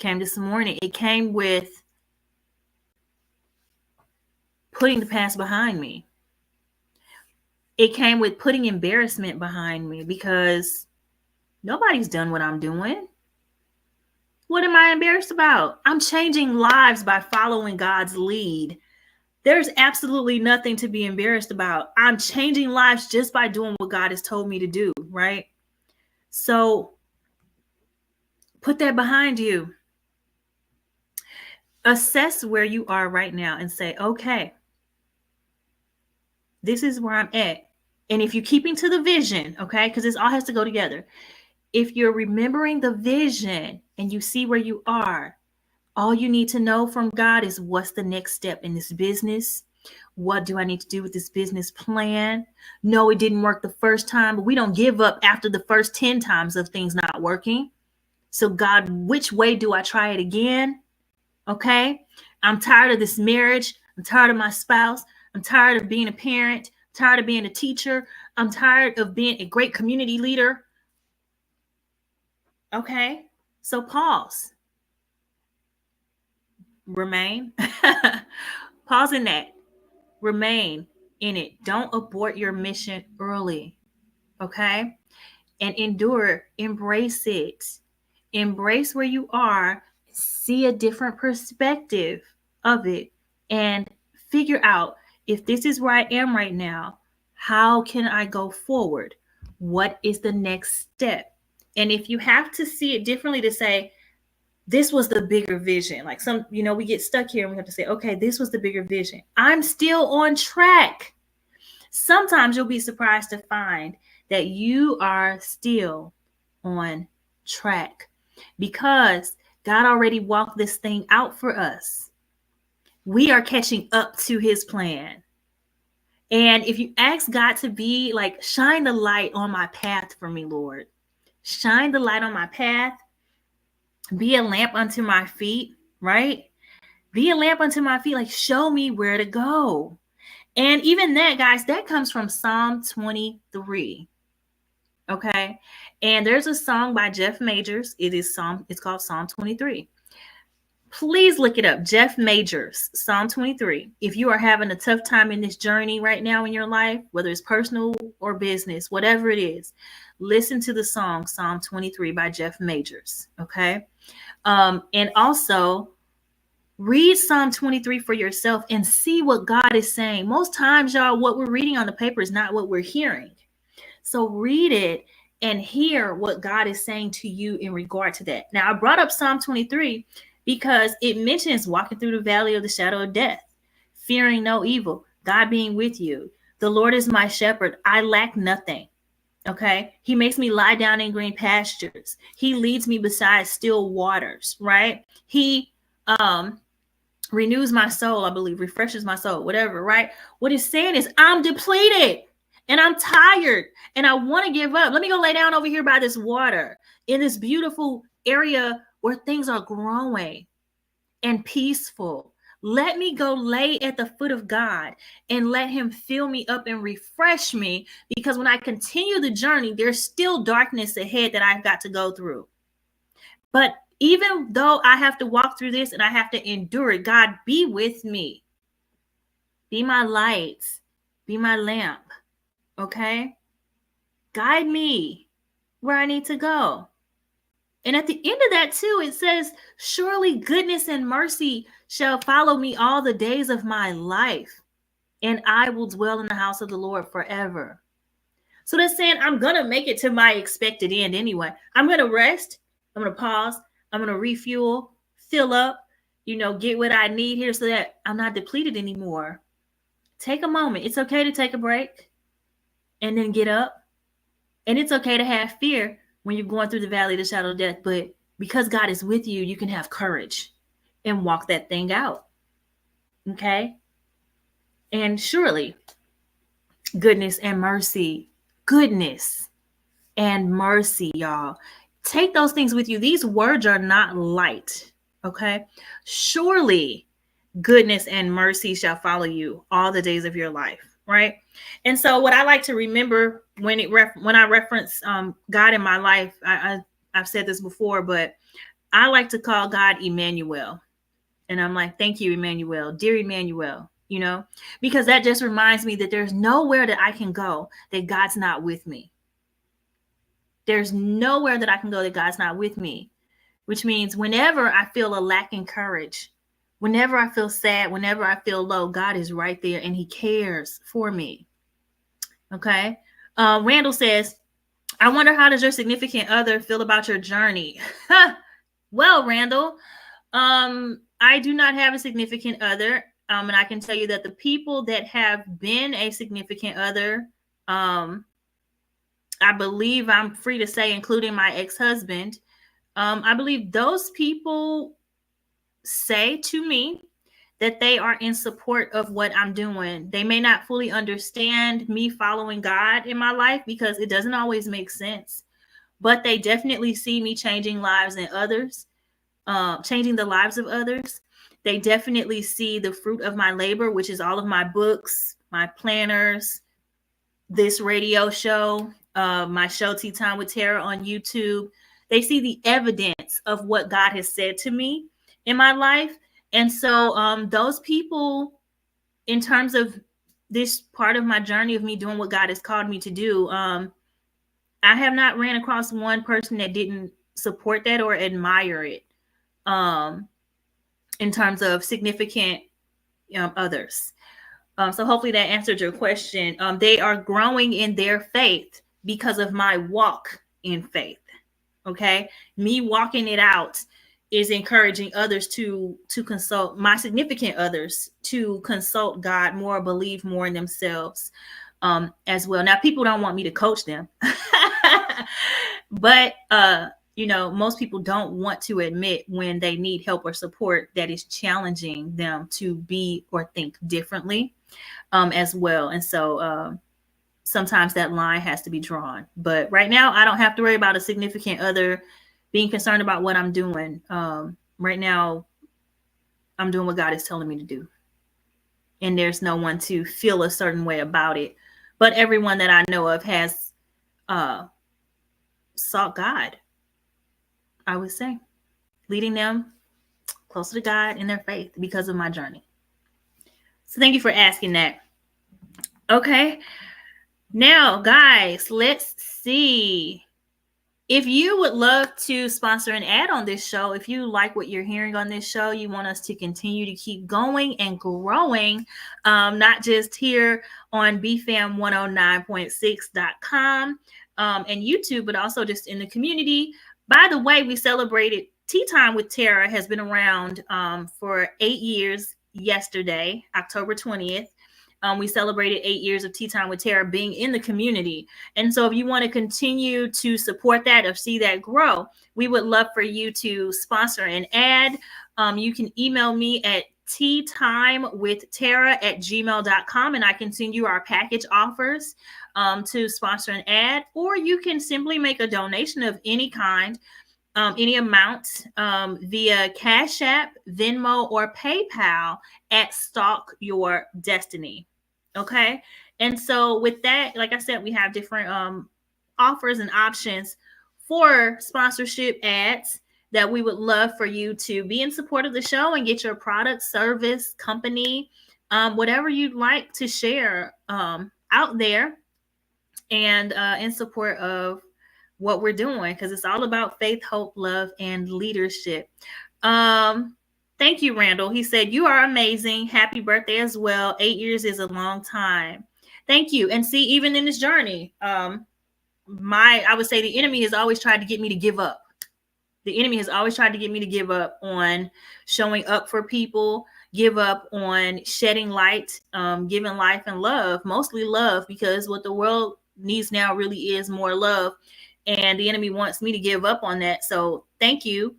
It came with putting the past behind me. It came with putting embarrassment behind me, because nobody's done what I'm doing. What am I embarrassed about? I'm changing lives by following God's lead. There's absolutely nothing to be embarrassed about. I'm changing lives just by doing what God has told me to do, right? So put that behind you. Assess where you are right now and say, okay, this is where I'm at. And if you're keeping to the vision, okay, because this all has to go together. If you're remembering the vision and you see where you are, all you need to know from God is, what's the next step in this business? What do I need to do with this business plan? No, it didn't work the first time, but we don't give up after the first 10 times of things not working. So God, which way do I try it again? Okay. I'm tired of this marriage. I'm tired of my spouse. I'm tired of being a parent. I'm tired of being a teacher. I'm tired of being a great community leader. Okay. So pause. Remain. Pause in that. Remain in it. Don't abort your mission early. Okay. And endure. Embrace it. Embrace where you are. See a different perspective of it. And figure out, if this is where I am right now, how can I go forward? What is the next step? And if you have to see it differently, to say, this was the bigger vision. Like some, we get stuck here and we have to say, okay, this was the bigger vision. I'm still on track. Sometimes you'll be surprised to find that you are still on track, because God already walked this thing out for us. We are catching up to his plan. And if you ask God to be like, shine the light on my path for me, Lord, shine the light on my path. Be a lamp unto my feet, right? Be a lamp unto my feet. Like, show me where to go. And even that, guys, that comes from Psalm 23. Okay. And there's a song by Jeff Majors. It's called Psalm 23. Please look it up. Jeff Majors, Psalm 23. If you are having a tough time in this journey right now in your life, whether it's personal or business, whatever it is, listen to the song Psalm 23 by Jeff Majors. Okay. And also read Psalm 23 for yourself and see what God is saying. Most times, y'all, what we're reading on the paper is not what we're hearing. So read it and hear what God is saying to you in regard to that. Now, I brought up Psalm 23 because it mentions walking through the valley of the shadow of death, fearing no evil, God being with you. The Lord is my shepherd. I lack nothing. Okay. He makes me lie down in green pastures. He leads me beside still waters, right? He renews my soul, I believe, refreshes my soul, whatever, right? What he's saying is, I'm depleted and I'm tired and I want to give up. Let me go lay down over here by this water in this beautiful area where things are growing and peaceful. Let me go lay at the foot of God and let him fill me up and refresh me, because when I continue the journey, there's still darkness ahead that I've got to go through. But even though I have to walk through this and I have to endure it, God, be with me. Be my light. Be my lamp. Okay? Guide me where I need to go. And at the end of that too, it says, surely goodness and mercy shall follow me all the days of my life, and I will dwell in the house of the Lord forever. So that's saying I'm going to make it to my expected end anyway. I'm going to rest. I'm going to pause. I'm going to refuel, fill up, get what I need here so that I'm not depleted anymore. Take a moment. It's okay to take a break and then get up. And it's okay to have fear when you're going through the valley of the shadow of death. But because God is with you, you can have courage and walk that thing out. Okay? And surely goodness and mercy, y'all. Take those things with you. These words are not light. Okay? Surely goodness and mercy shall follow you all the days of your life, right? And so what I like to remember when I reference God in my life, I've said this before, but I like to call God Emmanuel. And I'm like, thank you, Emmanuel, dear Emmanuel, because that just reminds me that there's nowhere that I can go that God's not with me. There's nowhere that I can go that God's not with me, which means whenever I feel a lack in courage, whenever I feel sad, whenever I feel low, God is right there and he cares for me. Okay. Randall says, I wonder, how does your significant other feel about your journey? Well, Randall, I do not have a significant other. And I can tell you that the people that have been a significant other, I believe I'm free to say, including my ex-husband, I believe those people say to me that they are in support of what I'm doing. They may not fully understand me following God in my life because it doesn't always make sense, but they definitely see me changing lives in others, changing the lives of others. They definitely see the fruit of my labor, which is all of my books, my planners, this radio show, my show Tea Time with Tara on YouTube. They see the evidence of what God has said to me in my life. And so those people, in terms of this part of my journey of me doing what God has called me to do, I have not ran across one person that didn't support that or admire it in terms of significant others. So hopefully that answered your question. They are growing in their faith because of my walk in faith. Okay. Me walking it out is encouraging others to consult, my significant others, to consult God more, believe more in themselves as well. Now, people don't want me to coach them, but most people don't want to admit when they need help or support that is challenging them to be or think differently as well. And so sometimes that line has to be drawn. But right now, I don't have to worry about a significant other being concerned about what I'm doing. Right now, I'm doing what God is telling me to do. And there's no one to feel a certain way about it. But everyone that I know of has sought God, I would say, leading them closer to God in their faith because of my journey. So thank you for asking that. Okay. Now, guys, let's see. If you would love to sponsor an ad on this show, if you like what you're hearing on this show, you want us to continue to keep going and growing, not just here on BFAM109.6.com and YouTube, but also just in the community. By the way, we celebrated Tea Time with Tara has been around for 8 years yesterday, October 20th. We celebrated 8 years of Tea Time with Tara being in the community. And so if you want to continue to support that or see that grow, we would love for you to sponsor an ad. You can email me at teatimewithtara@gmail.com and I can send you our package offers to sponsor an ad, or you can simply make a donation of any kind, any amount via Cash App, Venmo, or PayPal at Stalk Your Destiny. Okay. And so with that, like I said, we have different offers and options for sponsorship ads that we would love for you to be in support of the show and get your product, service, company, whatever you'd like to share out there and in support of what we're doing, because it's all about faith, hope, love, and leadership. Thank you, Randall. He said, you are amazing. Happy birthday as well. 8 years is a long time. Thank you. And see, even in this journey, I would say the enemy has always tried to get me to give up. The enemy has always tried to get me to give up on showing up for people, give up on shedding light, giving life and love, mostly love, because what the world needs now really is more love. And the enemy wants me to give up on that. So thank you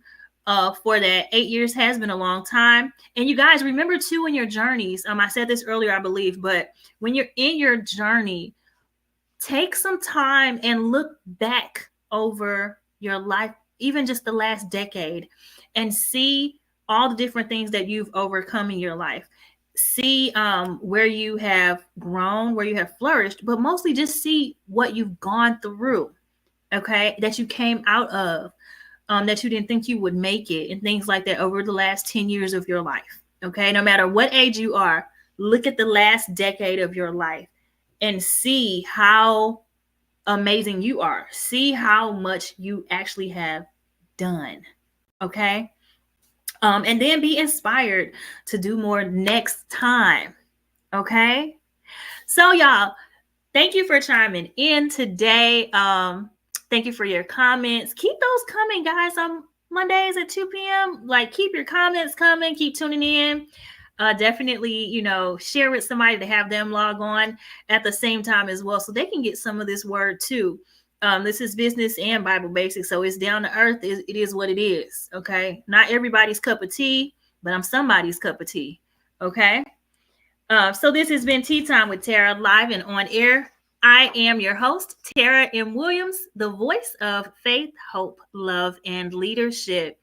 for that. 8 years has been a long time. And you guys remember too, in your journeys, I said this earlier, I believe, but when you're in your journey, take some time and look back over your life, even just the last decade, and see all the different things that you've overcome in your life. See where you have grown, where you have flourished, but mostly just see what you've gone through, okay, that you came out of, that you didn't think you would make it, and things like that over the last 10 years of your life. Okay, no matter what age you are, look at the last decade of your life and see how amazing you are. See how much you actually have done. Okay. And then be inspired to do more next time. Okay. So, y'all, thank you for chiming in today. Thank you for your comments. Keep those coming, guys. On Mondays at 2 p.m. Like, keep your comments coming. Keep tuning in. Definitely, share with somebody to have them log on at the same time as well, so they can get some of this word too. This is business and Bible basics, so it's down to earth. It is what it is. Okay, not everybody's cup of tea, but I'm somebody's cup of tea. Okay. So this has been Tea Time with Tara, live and on air. I am your host, Tara M. Williams, the voice of faith, hope, love, and leadership.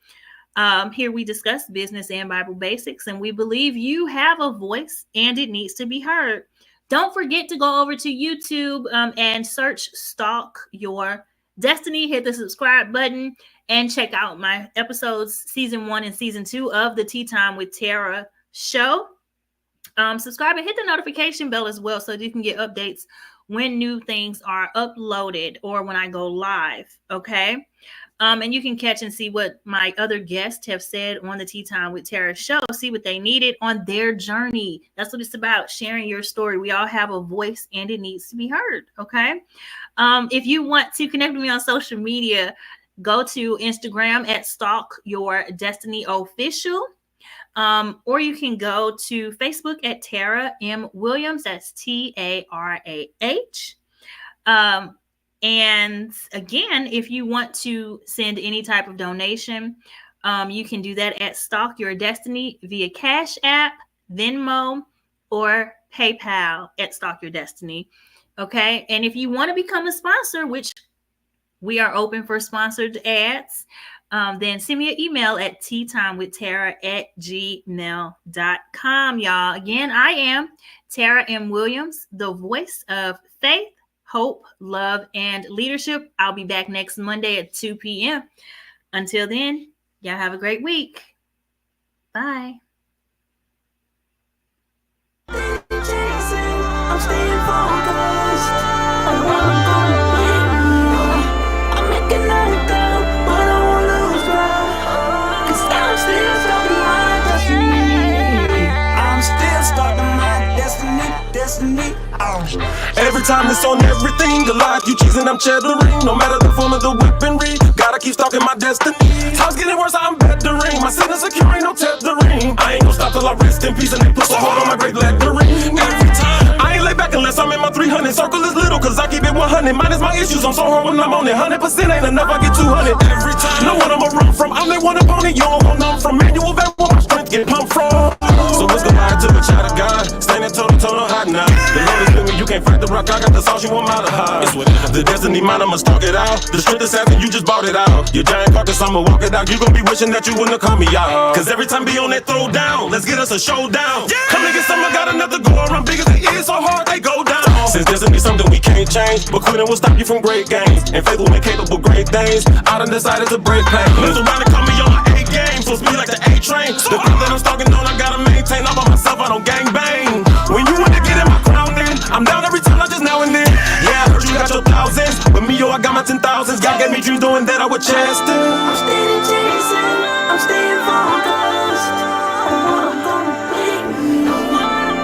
Here we discuss business and Bible basics, and we believe you have a voice and it needs to be heard. Don't forget to go over to YouTube and search Stalk Your Destiny. Hit the subscribe button and check out my episodes, season 1 and season 2 of the Tea Time with Tara show. Subscribe and hit the notification bell as well, so you can get updates when new things are uploaded or when I go live. Okay. And you can catch and see what my other guests have said on the Tea Time with Tara show, see what they needed on their journey. That's what it's about, sharing your story. We all have a voice and it needs to be heard, okay? If you want to connect with me on social media, go to Instagram at Stalk Your Destiny Official, or you can go to Facebook at Tara M. Williams, that's TARAH. And again, if you want to send any type of donation, you can do that at Stalk Your Destiny via Cash App, Venmo, or PayPal at Stalk Your Destiny. Okay. And if you want to become a sponsor, which we are open for sponsored ads, then send me an email at teatimewithtara@gmail.com, y'all. Again, I am Tara M. Williams, the voice of faith, hope, love, and leadership. I'll be back next Monday at 2 p.m. Until then, y'all have a great week. Bye.
I'm staying focused on what I'm gonna bring. I'm making that down, but I won't lose ground. 'Cause I'm still stuck in my destiny. I'm still stuck in my destiny.
Every time it's on everything, alive, you cheesing, I'm cheddering. No matter the form of the weaponry, gotta keep stalking my destiny. Time's getting worse, I'm bettering. My sin is secure, ain't no tethering. I ain't gonna stop till I rest in peace and they put a hold on my great lettering. Every time, I ain't lay back unless I'm in my 300. Circle is little, cause I keep it 100. Minus my issues, I'm so hard when I'm on it. 100% ain't enough, I get 200. Every time, know what I'ma run from. I'm that one opponent, you don't want none from. Manual vet where my strength get pumped from. So what's the lie to a child of God? Standing toe to toe, hot now. The Lord is with me, you can't fight the rock. I got the sauce, you want my to hide. The destiny mine, I'ma stalk it out. The strength assassin, you just bought it out. Your giant carcass, I'ma walk it out. You gon' be wishing that you wouldn't have called me out. Cause every time be on that throw down, let's get us a showdown. Come and get some, I got another go around. Big as they is, so hard they go down. Since destiny something we can't change, but quitting will stop you from great gains. And faith will make capable great things. I done decided to break pain. Mess around and call me on my A game. So speed like the A train. The path that I'm stalking on, I gotta maintain. I'm by myself, I don't gang bang. When you want to get in my crown, then I'm down every time, not just now and then. Yeah, I heard you got your thousands, but me, yo, I got my 10,000s. God gave me dreams doing that, I would chase them.
I'm steady chasing, I'm staying focused on what I'm gonna bring.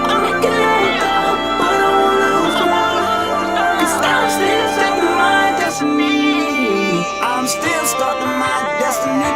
I'm making it up, but I won't lose ground. 'Cause I'm still stuck in my destiny. I'm still stuck in my destiny.